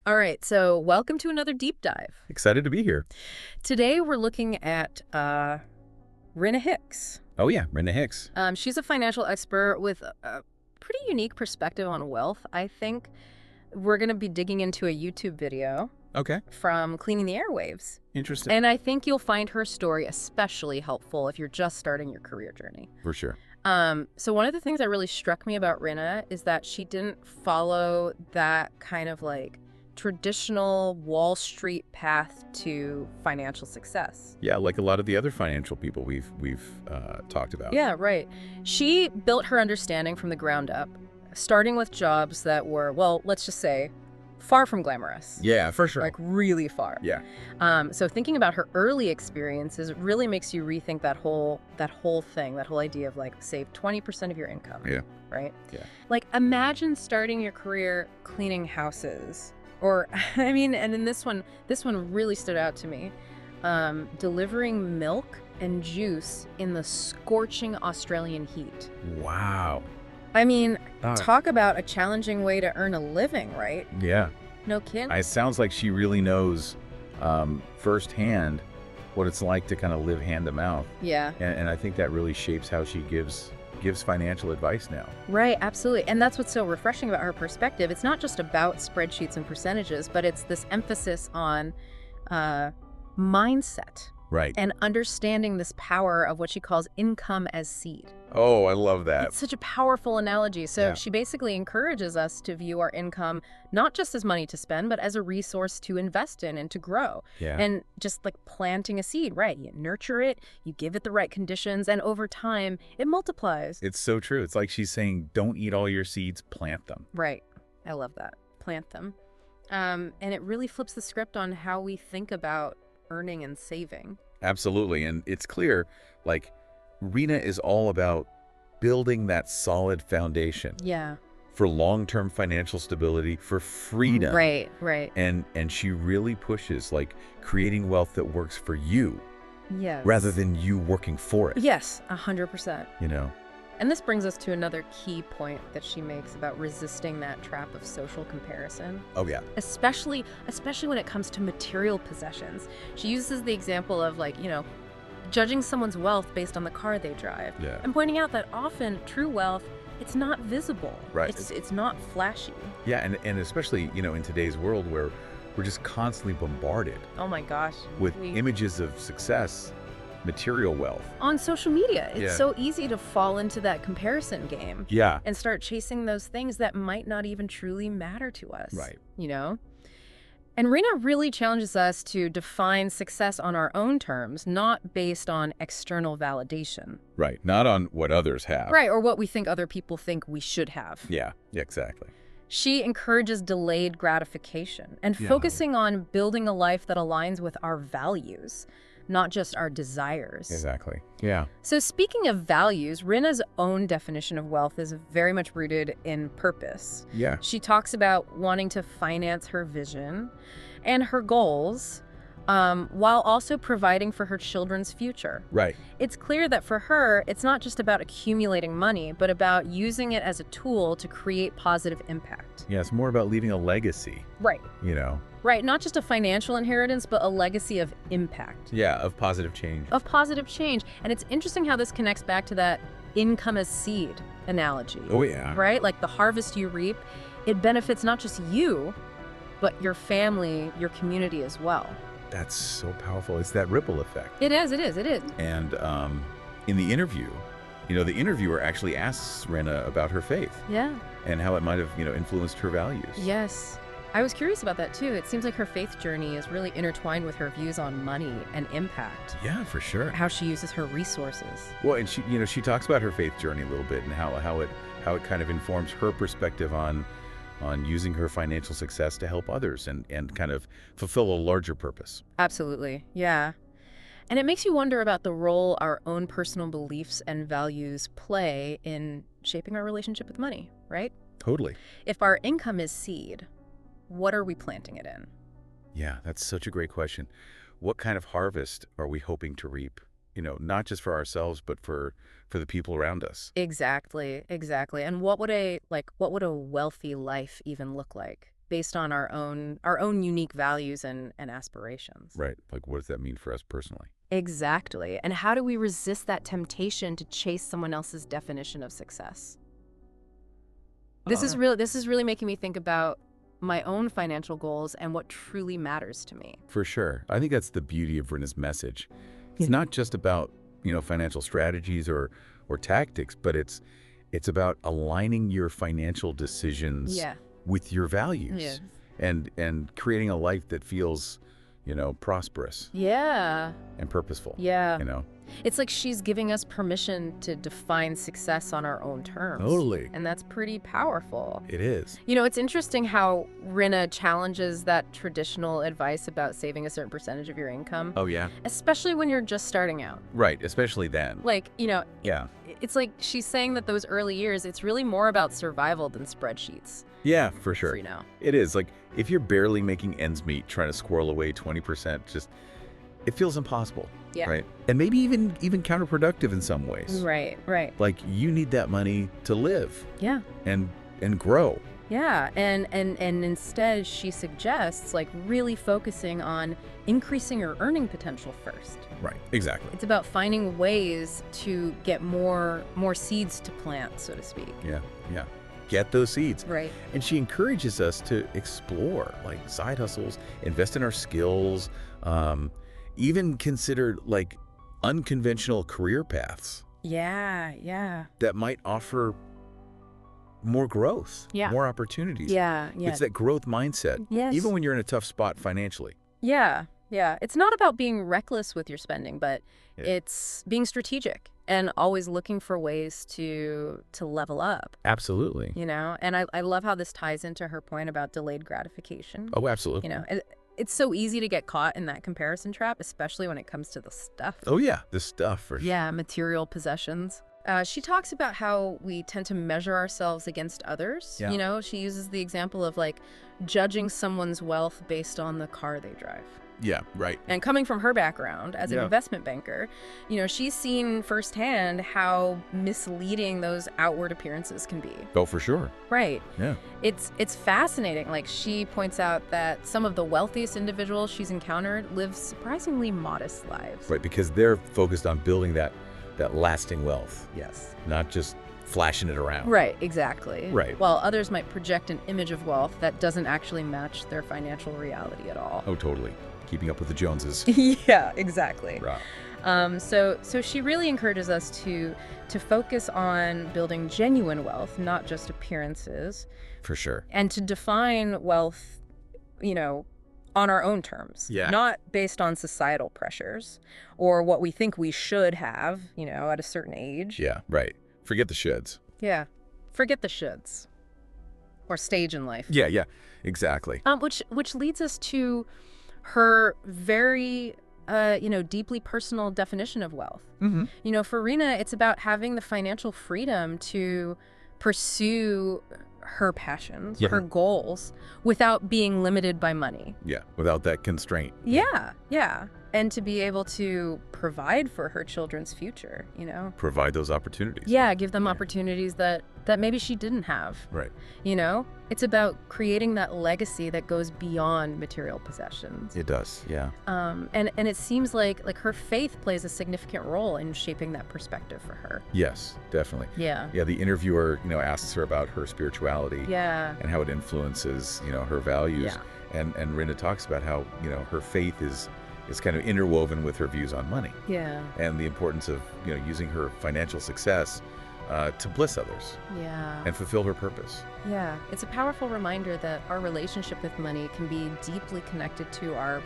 All right, so welcome to another deep dive. Excited to be here. Today we're looking at Rena Hicks. Oh yeah, Brenda Hicks. She's a financial expert with a pretty unique perspective on wealth, I think. We're going to be digging into a YouTube video Okay, from Cleaning the Airwaves. interesting. And I think you'll find her story especially helpful if you're just starting your career journey. For sure. So one of the things that really struck me about Rena is that she didn't follow that kind of like traditional Wall Street path to financial success. Yeah, like a lot of the other financial people we've talked about. Yeah, right. She built her understanding from the ground up, starting with jobs that were, well, let's just say, far from glamorous. Yeah, for sure. Like really far. Yeah. So thinking about her early experiences really makes you rethink that whole thing, that whole idea of like save 20% of your income. Yeah. Right? Yeah. Like imagine starting your career cleaning houses. Or, I mean, and then this one really stood out to me. Delivering milk and juice in the scorching Australian heat. Wow. I mean, Uh, talk about a challenging way to earn a living, right? Yeah. No kidding? It sounds like she really knows firsthand what it's like to kind of live hand to mouth. Yeah. And I think that really shapes how she gives financial advice now. Right, absolutely. And that's what's so refreshing about her perspective. It's not just about spreadsheets and percentages, but it's this emphasis on mindset Right. and understanding this power of what she calls income as seed. Oh, I love that. It's such a powerful analogy. So Yeah. she basically encourages us to view our income not just as money to spend, but as a resource to invest in and to grow. Yeah. And just like planting a seed, right? You nurture it, you give it the right conditions, and over time, it multiplies. It's so true. It's like she's saying, don't eat all your seeds, plant them. Right. I love that. Plant them. And it really flips the script on how we think about earning and saving. Absolutely. And it's clear, like, Rena is all about building that solid foundation Yeah. for long-term financial stability, for freedom. Right, right. And she really pushes, like, creating wealth that works for you Yes. rather than you working for it, Yes, 100%. you know? And this brings us to another key point that she makes about resisting that trap of social comparison, Oh, yeah. especially when it comes to material possessions. She uses the example of like, judging someone's wealth based on the car they drive, Yeah. and pointing out that often true wealth, it's not visible. Right. It's not flashy. Yeah, and especially, in today's world where we're just constantly bombarded Oh my gosh. with images of success, material wealth. On social media, it's Yeah. so easy to fall into that comparison game. Yeah. And start chasing those things that might not even truly matter to us. Right. And Rena really challenges us to define success on our own terms, not based on external validation. Right. Not on what others have. Right, or what we think other people think we should have. Yeah, exactly. She encourages delayed gratification and Yeah. focusing on building a life that aligns with our values, not just our desires. Exactly. Yeah. So speaking of values, Rena's own definition of wealth is very much rooted in purpose. Yeah. She talks about wanting to finance her vision and her goals while also providing for her children's future. Right. It's clear that for her, it's not just about accumulating money, but about using it as a tool to create positive impact. Yeah, it's more about leaving a legacy, Right. Right, not just a financial inheritance, but a legacy of impact. Yeah, of positive change. Of positive change. And it's interesting how this connects back to that income as seed analogy. Oh, yeah. Right? Like the harvest you reap, it benefits not just you, but your family, your community as well. That's so powerful. It's that ripple effect. It is. And in the interview, the interviewer actually asks Rena about her faith Yeah. and how it might have, influenced her values. Yes. I was curious about that too. It seems like her faith journey is really intertwined with her views on money and impact, Yeah, for sure. how she uses her resources. Well, and she talks about her faith journey a little bit and how it kind of informs her perspective on using her financial success to help others and kind of fulfill a larger purpose. Absolutely. Yeah. And it makes you wonder about the role our own personal beliefs and values play in shaping our relationship with money, right? Totally. If our income is seed, what are we planting it in? Yeah, that's such a great question. What kind of harvest are we hoping to reap? Not just for ourselves, but for the people around us. Exactly. And what would a wealthy life even look like? based on our own unique values and aspirations. Right. Like, what does that mean for us personally? Exactly. And how do we resist that temptation to chase someone else's definition of success? This is really making me think about my own financial goals and what truly matters to me. For sure. I think that's the beauty of Rinna's message. It's not just about, financial strategies or tactics, but it's about aligning your financial decisions with your values Yes. and creating a life that feels, prosperous Yeah. and purposeful. Yeah. You know? It's like she's giving us permission to define success on our own terms. Totally. And that's pretty powerful. It is. It's interesting how Rinna challenges that traditional advice about saving a certain percentage of your income, Oh, yeah? especially when you're just starting out. Right. Especially then. Like, Yeah. it's like she's saying that those early years, it's really more about survival than spreadsheets. Yeah, for sure. For now. It is. Like, if you're barely making ends meet, trying to squirrel away 20%, it feels impossible. Yeah. Right. And maybe even counterproductive in some ways. Right. Like, you need that money to live Yeah. and grow. Yeah, and instead she suggests like really focusing on increasing your earning potential first. Right. Exactly. It's about finding ways to get more seeds to plant, so to speak. Yeah. Get those seeds. Right. And she encourages us to explore like side hustles, invest in our skills, even consider like unconventional career paths Yeah. that might offer more growth, Yeah. more opportunities. Yeah. It's that growth mindset, Yes. even when you're in a tough spot financially. Yeah. It's not about being reckless with your spending, but Yeah. it's being strategic and always looking for ways to level up. Absolutely. And I love how this ties into her point about delayed gratification. Oh, absolutely. It's so easy to get caught in that comparison trap, especially when it comes to the stuff. Oh, yeah. The stuff for sure. Yeah, material possessions. She talks about how we tend to measure ourselves against others. Yeah. She uses the example of like judging someone's wealth based on the car they drive. Yeah, right. And coming from her background as an Yeah. investment banker, she's seen firsthand how misleading those outward appearances can be. Oh, for sure. Right. Yeah. It's fascinating. Like she points out that some of the wealthiest individuals she's encountered live surprisingly modest lives. Right, because they're focused on building that lasting wealth, Yes. not just flashing it around. Right, exactly. Right. While others might project an image of wealth that doesn't actually match their financial reality at all. Oh, totally. Keeping up with the Joneses. Yeah, exactly. Right. So she really encourages us to focus on building genuine wealth, not just appearances, For sure. and to define wealth, on our own terms. Yeah. Not based on societal pressures or what we think we should have, at a certain age. Yeah, right. Forget the shoulds. Yeah. Forget the shoulds. Or stage in life. Yeah, exactly. Which leads us to her very, deeply personal definition of wealth. Mm-hmm. For Rinna, it's about having the financial freedom to pursue her passions, Yeah. her goals, without being limited by money. Yeah, without that constraint. Yeah. And to be able to provide for her children's future, Provide those opportunities. Yeah, give them opportunities that maybe she didn't have. Right. It's about creating that legacy that goes beyond material possessions. It does, yeah. And it seems like her faith plays a significant role in shaping that perspective for her. Yes, definitely. Yeah. Yeah, the interviewer, asks her about her spirituality. Yeah. And how it influences, her values. Yeah. And Rinna talks about how, her faith is kind of interwoven with her views on money. Yeah. And the importance of, using her financial success to bless others Yeah. and fulfill her purpose. Yeah. It's a powerful reminder that our relationship with money can be deeply connected to our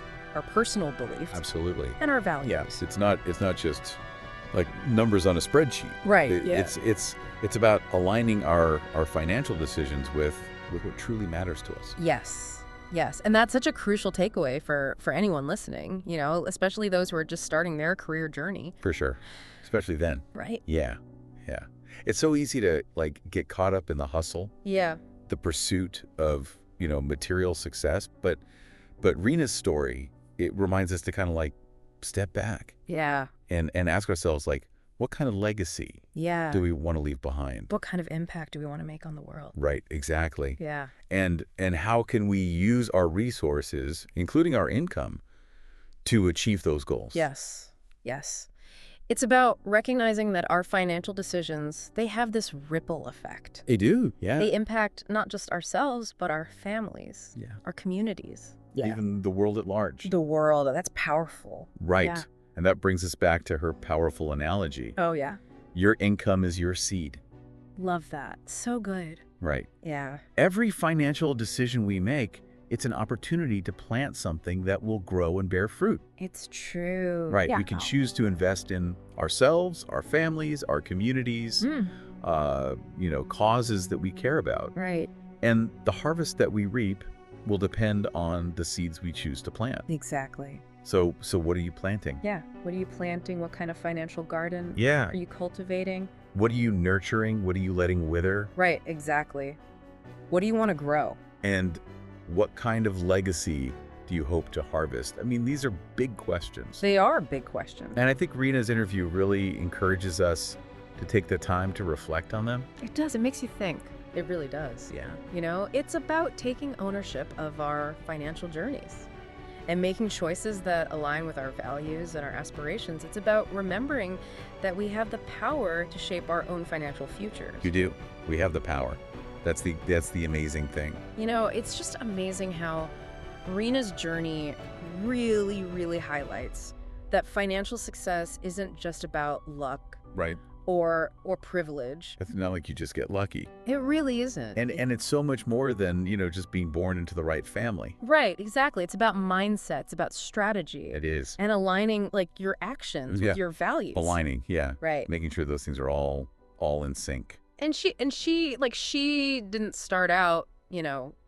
personal beliefs. Absolutely. And our values. Yes, it's not just like numbers on a spreadsheet. Right. It's about aligning our financial decisions with what truly matters to us. Yes. And that's such a crucial takeaway for anyone listening, especially those who are just starting their career journey. For sure. Especially then. Right. Yeah. It's so easy to like get caught up in the hustle, Yeah. the pursuit of, material success, but Rinna's story, it reminds us to kind of like step back Yeah. and ask ourselves like, what kind of legacy Yeah. do we want to leave behind? What kind of impact do we want to make on the world? Right, exactly. Yeah. And how can we use our resources, including our income, to achieve those goals? Yes. Yes. It's about recognizing that our financial decisions, they have this ripple effect. They do, yeah. They impact not just ourselves, but our families, Yeah. our communities. Even the world at large. The world. That's powerful. Right. Yeah. And that brings us back to her powerful analogy. Oh, yeah. Your income is your seed. Love that. So good. Right. Yeah. Every financial decision we make, it's an opportunity to plant something that will grow and bear fruit. It's true. Right. Yeah. We can choose to invest in ourselves, our families, our communities, causes that we care about. Right. And the harvest that we reap will depend on the seeds we choose to plant. Exactly. So what are you planting? Yeah. What are you planting? What kind of financial garden Yeah. are you cultivating? What are you nurturing? What are you letting wither? Right. Exactly. What do you want to grow? And what kind of legacy do you hope to harvest? I mean, these are big questions. They are big questions. And I think Rena's interview really encourages us to take the time to reflect on them. It does. It makes you think. It really does. Yeah. It's about taking ownership of our financial journeys and making choices that align with our values and our aspirations. It's about remembering that we have the power to shape our own financial futures. You do. We have the power. That's the amazing thing. It's just amazing how Rena's journey really, really highlights that financial success isn't just about luck Right. or privilege. It's not like you just get lucky. It really isn't. And it's so much more than, just being born into the right family. Right, exactly. It's about mindset. It's about strategy. It is. And aligning your actions with your values. Aligning, yeah. Right. Making sure those things are all in sync. And she didn't start out,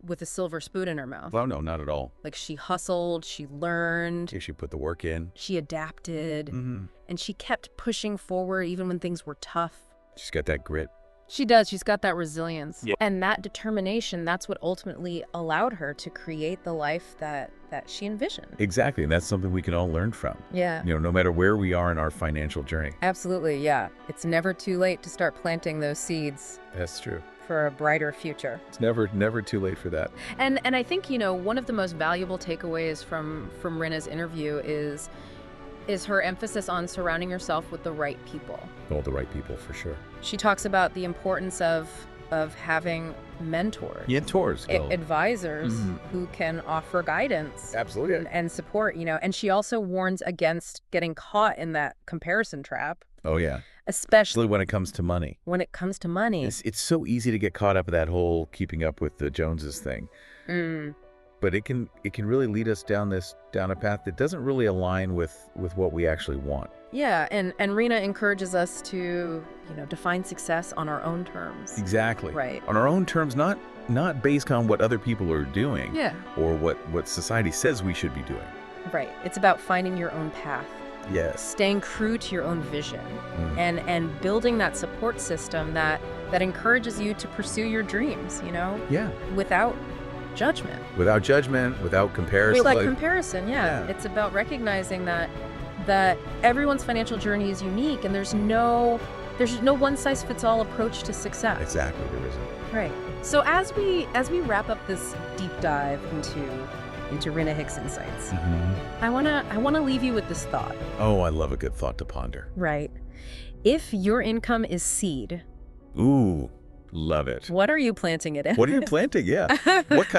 with a silver spoon in her mouth. Well, no, not at all. She hustled, she learned, If she put the work in. she adapted, Mm-hmm. and she kept pushing forward even when things were tough. She's got that grit. She does. She's got that resilience. Yeah. And that determination, that's what ultimately allowed her to create the life that she envisioned. Exactly, and that's something we can all learn from. Yeah. No matter where we are in our financial journey. Absolutely, yeah. It's never too late to start planting those seeds That's true. for a brighter future. It's never too late for that. And I think, one of the most valuable takeaways from Rena's interview is her emphasis on surrounding yourself with the right people. All the right people, for sure. She talks about the importance of having mentors. Mentors. Advisors who can offer guidance. Absolutely. And support, and she also warns against getting caught in that comparison trap. Oh, yeah. Especially When it comes to money. when it comes to money. It's so easy to get caught up in that whole keeping up with the Joneses thing. But it can really lead us down a path that doesn't really align with what we actually want. Yeah, and Rena encourages us to, define success on our own terms. Exactly. Right. On our own terms, not based on what other people are doing. Yeah. Or what society says we should be doing. Right. It's about finding your own path, Yes. staying true to your own vision, and building that support system that encourages you to pursue your dreams, Yeah. without judgment. Without judgment, without comparison. Like comparison, yeah. It's about recognizing that everyone's financial journey is unique, and there's no one-size-fits-all approach to success. Exactly, there isn't. Right. So as we wrap up this deep dive into Rena Hicks' insights, I wanna leave you with this thought. Oh, I love a good thought to ponder. Right. If your income is seed, Ooh, love it. what are you planting it in? What are you planting? Yeah. What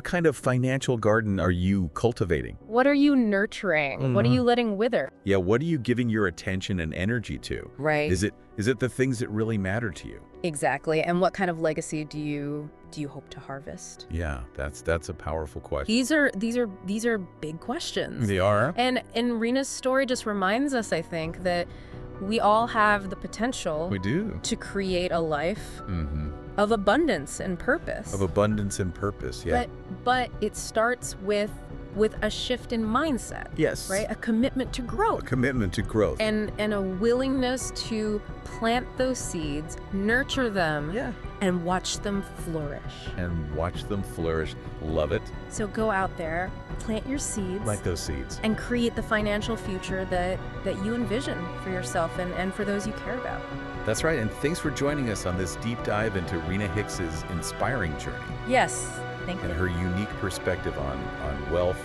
kind of financial garden are you cultivating? What are you nurturing? What are you letting wither? Yeah, what are you giving your attention and energy to? Right. Is it the things that really matter to you? Exactly. And what kind of legacy do you hope to harvest? Yeah, that's a powerful question. These are big questions. They are. And Rena's story just reminds us, I think, that we all have the potential We do. to create a life of abundance and purpose. Of abundance and purpose, yeah. But it starts with a shift in mindset. Yes. Right? A commitment to growth. A commitment to growth. And a willingness to plant those seeds, nurture them, and watch them flourish. And watch them flourish. Love it. So go out there, plant your seeds. Plant those seeds. And create the financial future that you envision for yourself and for those you care about. That's right, and thanks for joining us on this deep dive into Rena Hicks's inspiring journey. Yes, thank you. And her unique perspective on wealth,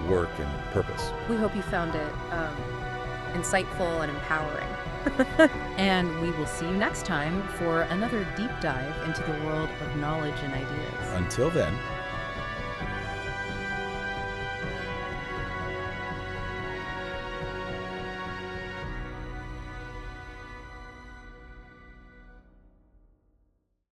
work, and purpose. We hope you found it insightful and empowering. And we will see you next time for another deep dive into the world of knowledge and ideas. Until then,